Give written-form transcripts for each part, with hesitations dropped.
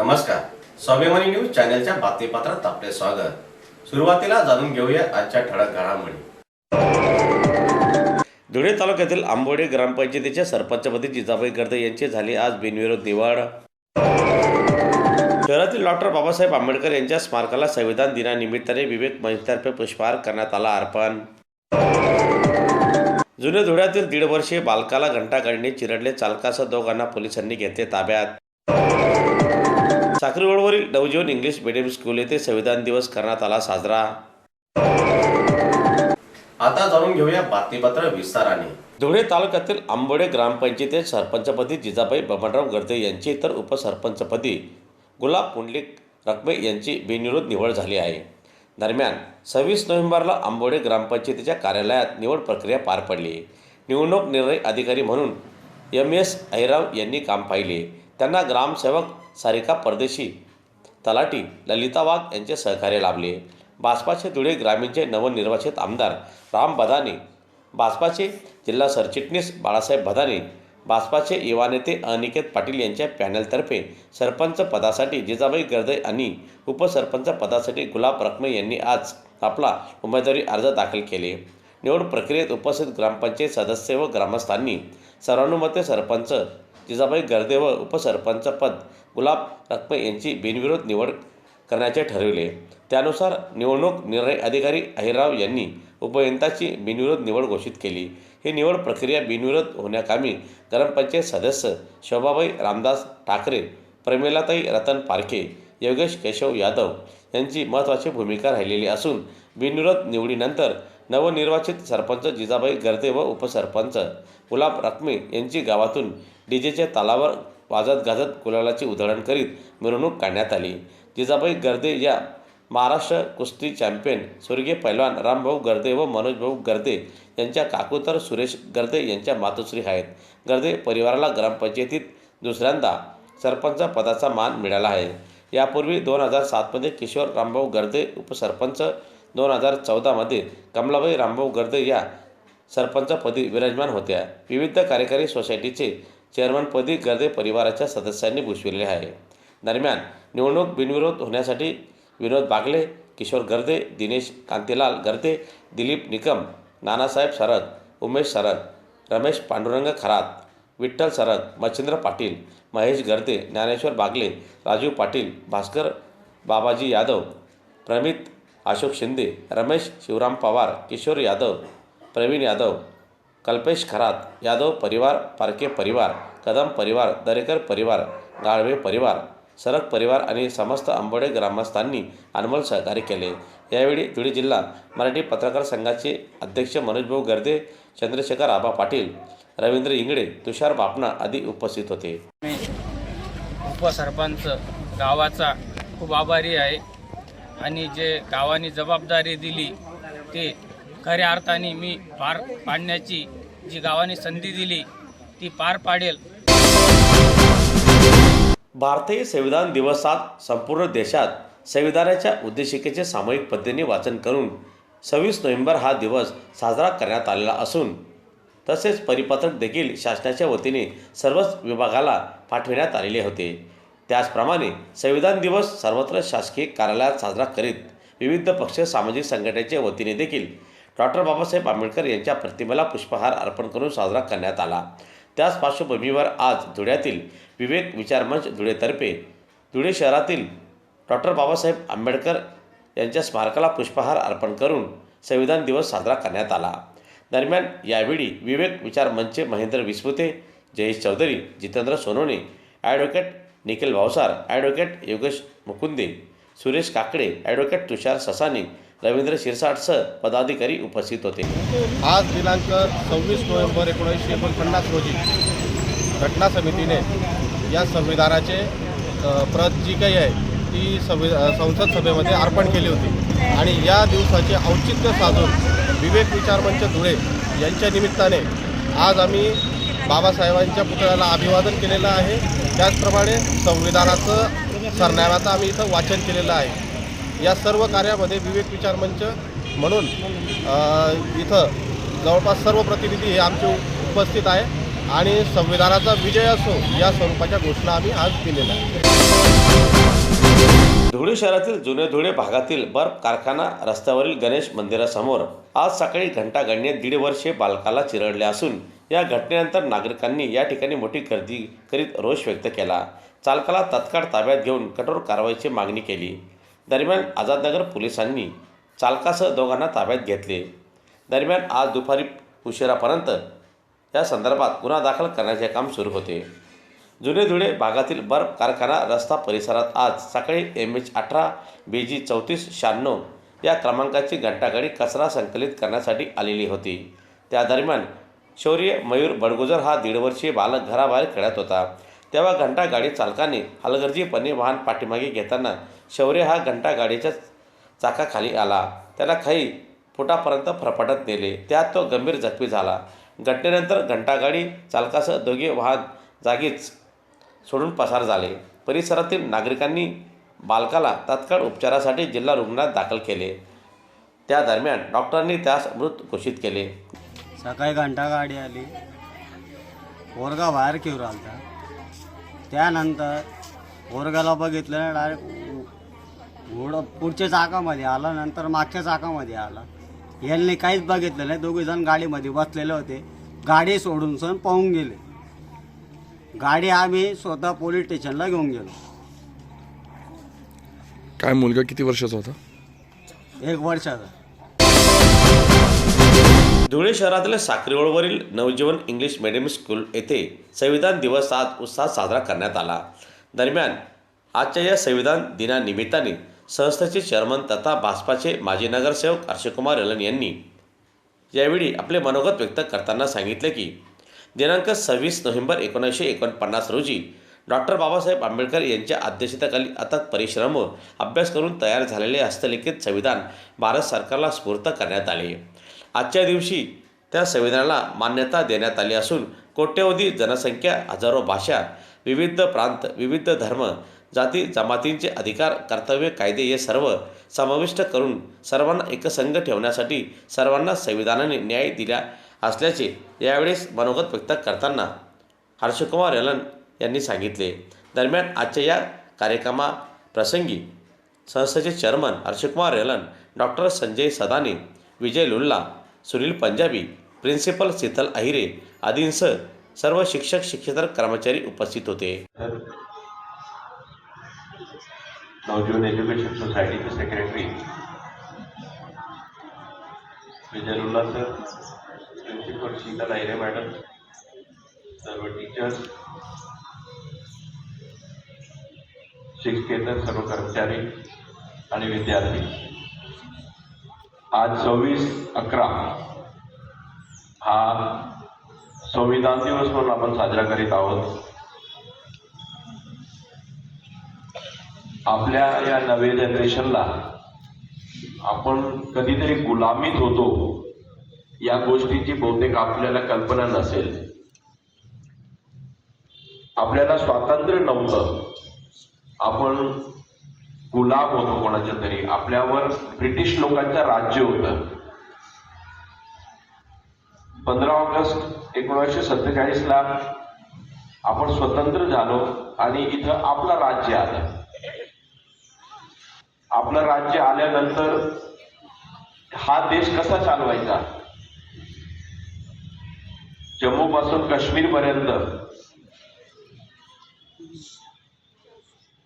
नमस्कार, स्वाभिमानी न्यूज चॅनलच्या बातमीपत्रात आपले स्वागत। सुरुवातीला जाणून घेऊया आजच्या ठळक घडामोडी। धुळे तालुक्यातील आंबोडे ग्रामपंचायतीच्या सरपंचपदी जिजाबाई गर्दे यांची झाली आज बिनविरोध निवड। शहरातील डॉक्टर बाबासाहेब आंबेडकर यांच्या स्मारकाला संविधान दिनानिमित्ताने विवेक मंचतर्फे पुष्पहार करण्यात आला अर्पण। जुने धुळ्यातील 1.5 वर्षीय बालकाला घंटागाडीने चिरडले, चालकासह दोघांना पोलिसांनी घेतले ताब्यात। साक्री रोडवरील नवजीवन इंग्लिश मीडियम स्कूल येथे संविधान दिवस करण्यात आला साजरा। आता जाणून घेऊया बातमीपत्र विस्ताराने। धुळे तालुक्यातील आंबोडे ग्रामपंचायतीत सरपंचपदी जिजाबाई बबनराव गर्दे यांची तर उपसरपंचपदी गुलाब पुंडलिक रखमे यांची बिनविरोध निवड झाली आहे। दरम्यान 26 नोव्हेंबरला आंबोडे ग्रामपंचायतीच्या कार्यालयात निवड प्रक्रिया पार पडली। निवडणूक निर्णय अधिकारी म्हणून MS अहिराव यांनी काम पाहिले। त्यांना ग्रामसेवक सारिका परदेशी, तलाठी ललिता वाघ यांचे सहकार्य लाभले। भाजपाचे धुळे ग्रामीणचे नवनिर्वाचित आमदार राम बदाने, भाजपाचे जिल्हा सरचिटणीस बाळासाहेब बदाने, भाजपाचे युवा नेते अनिकेत पाटील यांच्या पॅनलतर्फे सरपंच पदासाठी जिजाबाई गर्दे आणि उपसरपंच पदासाठी गुलाब रखमे यांनी आज आपला उमेदवारी अर्ज दाखल केले। निवड प्रक्रियेत उपस्थित ग्रामपंचायत सदस्य व ग्रामस्थांनी सर्वानुमते सरपंच जिजाबाई गर्दे व उपसरपंच पद गुलाब रखमे यांची बिनविरोध निवड करण्याचे ठरविले। त्यानुसार निवडणूक निर्णय अधिकारी अहिराव यांनी उपयंताची बिनविरोध निवड घोषित केली। ही निवड प्रक्रिया बिनविरोध होण्याकामी ग्रामपंचायत सदस्य शोभाबाई रामदास ठाकरे, प्रमिलाताई रतन पारखे, योगेश केशव यादव यांची महत्त्वाची भूमिका राहिलेली असून बिनविरोध निवडीनंतर नवनिर्वाचित सरपंच जिजाबाई गर्दे व उपसरपंच गुलाब रखमे यांची गावातून डीजेच्या तालावर वाजत गाजत गुलालाची उधळण करीत मिरवणूक काढण्यात आली। जिजाबाई गर्दे या महाराष्ट्र कुस्ती चॅम्पियन स्वर्गीय पैलवान रामभाऊ गर्दे व मनोजभाऊ गर्दे यांच्या काकू तर सुरेश गर्दे यांच्या मातोश्री आहेत। गर्दे परिवाराला ग्रामपंचायतीत दुसऱ्यांदा सरपंच पदाचा मान मिळाला आहे। यापूर्वी 2007 मध्ये किशोर रामभाऊ गर्दे उपसरपंच, 2014 मध्ये कमलाबाई रामभाऊ गर्दे या सरपंचपदी विराजमान होत्या। विविध कार्यकारी सोसायटीचे चेअरमनपदी गर्दे परिवाराच्या सदस्यांनी भूषविले आहे। दरम्यान निवडणूक बिनविरोध होण्यासाठी विनोद बागले, किशोर गर्दे, दिनेश कांतीलाल गर्दे, दिलीप निकम, नानासाहेब सरग, उमेश सरग, रमेश पांडुरंग खरात, विठ्ठल सरग, मच्छिंद्र पाटील, महेश गर्दे, ज्ञानेश्वर बागले, राजू पाटील, भास्कर बाबाजी यादव, प्रमित अशोक शिंदे, रमेश शिवराम पवार, किशोर यादव, प्रवीण यादव, कल्पेश खरात, यादव परिवार, पारखे परिवार, कदम परिवार, दरेकर परिवार, गाळवे परिवार, सरग परिवार आणि समस्त आंबोडे ग्रामस्थांनी अनमोल सहकार्य केले। यावेळी धुळे जिल्हा मराठी पत्रकार संघाचे अध्यक्ष मनोजभाऊ गर्दे, चंद्रशेखर आबा पाटील, रवींद्र इंगडे, तुषार बापना आदी उपस्थित होते। उपसरपंच गावाचा खूप आभारी आहे आणि जे गावाने जबाबदारी दिली ते खऱ्या अर्थाने मी पार पाडण्याची, जी गावाने संधी दिली ती पार पाडेल। भारतीय संविधान दिवसात संपूर्ण देशात संविधानाच्या उद्देशिकेचे सामूहिक पद्धतीने वाचन करून 26 नोव्हेंबर हा दिवस साजरा करण्यात आलेला असून तसेच परिपत्रक देखील शासनाच्या वतीने सर्वच विभागाला पाठविण्यात आलेले होते। त्याचप्रमाणे संविधान दिवस सर्वत्र शासकीय कार्यालयात साजरा करीत विविध पक्ष सामाजिक संघटनेच्या वतीने देखील डॉक्टर बाबासाहेब आंबेडकर यांच्या प्रतिमेला पुष्पहार अर्पण करून साजरा करण्यात आला। त्याच पार्श्वभूमीवर आज धुळ्यातील विवेक विचार मंच धुळेतर्फे धुळे शहरातील डॉक्टर बाबासाहेब आंबेडकर यांच्या स्मारकाला पुष्पहार अर्पण करून संविधान दिवस साजरा करण्यात आला। दरम्यान यावेळी विवेक विचार मंचचे Mahendra Vispute, Jayesh Chaudhari, Jitendra Sonawane, advocate Nikhil Bhavsar, advocate Yogesh Mukunde, Suresh Kakade, advocate Tushar Sasani, Ravindra शिरसाटसह पदाधिकारी उपस्थित होते। आज दिनांक 26 नोव्हेंबर 1949 रोजी घटना समितीने या संविधानाचे प्रत जी काही आहे ती संसद सभेमध्ये अर्पण केली होती आणि या दिवसाचे औचित्य साधून विवेक विचार मंच धुळे यांच्या निमित्ताने आज आम्ही बाबासाहेबांच्या पुतळ्याला अभिवादन केलेलं आहे। त्याचप्रमाणे संविधानाचं सरनाम्याचं आम्ही इथं वाचन केलेलं आहे। या सर्व कार्यामध्ये विवेक विचार मंच म्हणून इथं जवळपास सर्व प्रतिनिधी हे आमचे उपस्थित आहे आणि संविधानाचा विजय असो या स्वरूपाच्या घोषणा आम्ही आज दिलेल्या आहेत. धुळे शहरातील जुने धुळे भागातील बर्फ कारखाना रस्त्यावरील गणेश मंदिरासमोर आज सकाळी घंटागाडीने 1.5 वर्षीय बालकाला चिरडले असून या घटनेनंतर नागरिकांनी या ठिकाणी मोठी गर्दी करीत रोष व्यक्त केला. चालकाला तात्काळ ताब्यात घेऊन कठोर कारवाईची मागणी केली. दरम्यान आझादनगर पोलिसांनी चालकासह दोघांना ताब्यात घेतले. दरम्यान आज दुपारी उशिरापर्यंत या संदर्भात गुन्हा दाखल करण्याचे काम सुरू होते. जुने धुळे भागातील बर्फ कारखाना रस्ता परिसरात आज सकाळी MH18 BG 3496 या क्रमांकाची घंटागाडी कचरा संकलित करण्यासाठी आलेली होती. त्या दरम्यान शौर्य मयूर बडगुजर हा 1.5 वर्षीय बालक घराबाहेर खेळत होता. तेव्हा घंटागाडी चालकाने हलगर्जीपणे वाहन पाठीमागे घेताना शौर्य हा घंटागाडीच्या चाकाखाली आला. त्याला काही फुटापर्यंत फरफटत नेले. त्यात तो गंभीर जखमी झाला. घटनेनंतर घंटागाडी चालकासह दोघे वाहन जागीच सोडून पसार झाले. परिसरातील नागरिकांनी बालकाला तात्काळ उपचारासाठी जिल्हा रुग्णालयात दाखल केले. त्या दरम्यान डॉक्टरांनी त्यास मृत घोषित केले. सकाळी घंटागाडी आली, पोरगा बाहेर खेळून आलता. त्यानंतर पोरगाला बघितलं, डायरेक्ट घोडं पुढच्या चाकामध्ये आला, नंतर मागच्या चाकामध्ये आला. यांनी काहीच बघितलं नाही. दोघेजण गाडीमध्ये बसलेले होते. गाडी सोडून सण पळून गेले. गाडी आम्ही स्वतः पोलीस स्टेशनला घेऊन गेलो. काय मुलगा किती वर्षाचा होता? 1 वर्षाचा. धुळे शहरातील साक्री रोडवरील नवजीवन इंग्लिश मीडियम स्कूल येथे संविधान दिवस आज उत्साहात साजरा करण्यात आला. दरम्यान आजच्या या संविधान दिनानिमित्ताने संस्थेचे चेअरमन तथा भाजपाचे माजी नगरसेवक हर्षकुमार रेलन यांनी यावेळी आपले मनोगत व्यक्त करताना सांगितले की दिनांक 26 नोव्हेंबर 1949 रोजी डॉक्टर बाबासाहेब आंबेडकर यांच्या अध्यक्षतेखाली अथक परिश्रम व अभ्यास करून तयार झालेले हस्तलिखित संविधान भारत सरकारला स्फूर्त करण्यात आले. आजच्या दिवशी त्या संविधानाला मान्यता देण्यात आली असून कोट्यवधी जनसंख्या, हजारो भाषा, विविध प्रांत, विविध धर्म, जाती जमातींचे अधिकार, कर्तव्य, कायदे हे सर्व समाविष्ट करून सर्वांना एकसंघ ठेवण्यासाठी सर्वांना संविधानाने न्याय दिला असल्याचे यावेळेस मनोगत व्यक्त करताना हर्षकुमार रेलन यांनी सांगितले. दरम्यान आजच्या या कार्यक्रमाप्रसंगी संस्थेचे chairman Harshkumar Relan, doctor Sanjay Sadane, Vijay Lulla, Sunil Punjabi, principal Sheetal Ahire आदींसह सर्व शिक्षक, शिक्षकेतर कर्मचारी उपस्थित होते. नवजीवन एज्युकेशन सोसायटीचे secretary Vijay Lulla sir, principal Sheetal Ahire madam, सर्व टीचर्स, शिक्षकेतर सर्व कर्मचारी आणि विद्यार्थी, आज 26/11 हा संविधान दिवस म्हणून आपण साजरा करीत आहोत. आपल्या या नव्या जनरेशनला आपण कधीतरी गुलामीत होतो या गोष्टीची बहुतेक आपल्याला कल्पना नसेल. आपल्याला स्वातंत्र्य नव्हतं, आपण गुलाम होतो कोणाच्या तरी. आपल्यावर ब्रिटिश लोकांचं राज्य होतं. 15 ऑगस्ट 1947ला आपण स्वतंत्र झालो आणि इथं आपलं राज्य आलं. आपलं राज्य आल्यानंतर हा देश कसा चालवायचा, जम्मू पासून काश्मीर पर्यंत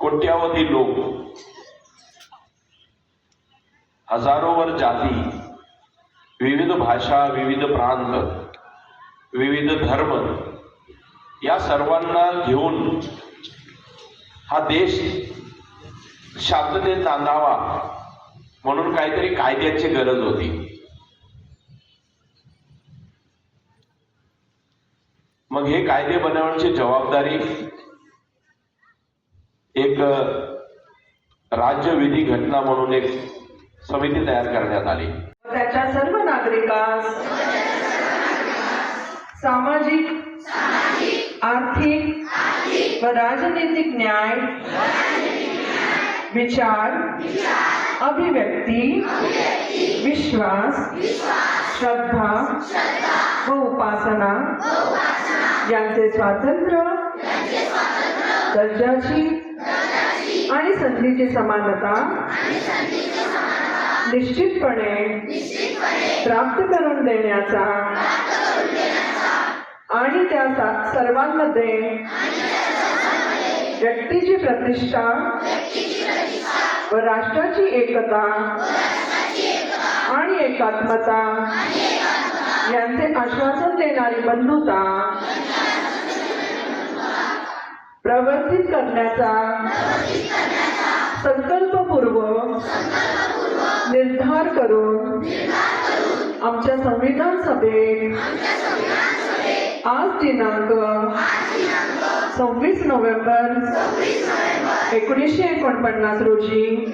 कोट्यावधी लोक, हजारोवर जाती, विविध भाषा, विविध प्रांत, विविध धर्म या सर्वांना घेऊन हा देश शांततेत चालावा म्हणून काहीतरी कायद्याची गरज होती. मग हे कायदे बनवण्याची जबाबदारी एक राज्यविधी घटना म्हणून एक समिती तयार करण्यात आली. त्याच्या सर्व नागरिकांस सामाजिक, आर्थिक व राजनैतिक न्याय, विचार, अभिव्यक्ती, विश्वास, श्रद्धा व उपासना यांचे स्वातंत्र्य दर्जाची आणि संधीची समानता निश्चितपणे प्राप्त करून देण्याचा आणि त्या सर्वांमध्ये व्यक्तीची प्रतिष्ठा व राष्ट्राची एकता आणि एकात्मता यांचे आश्वासन देणारी बंधुता प्रवर्तित करण्याचा संकल्पपूर्वक निर्धार करून आमच्या संविधान सभेत आज दिनांक 26 नोव्हेंबर 1949 रोजी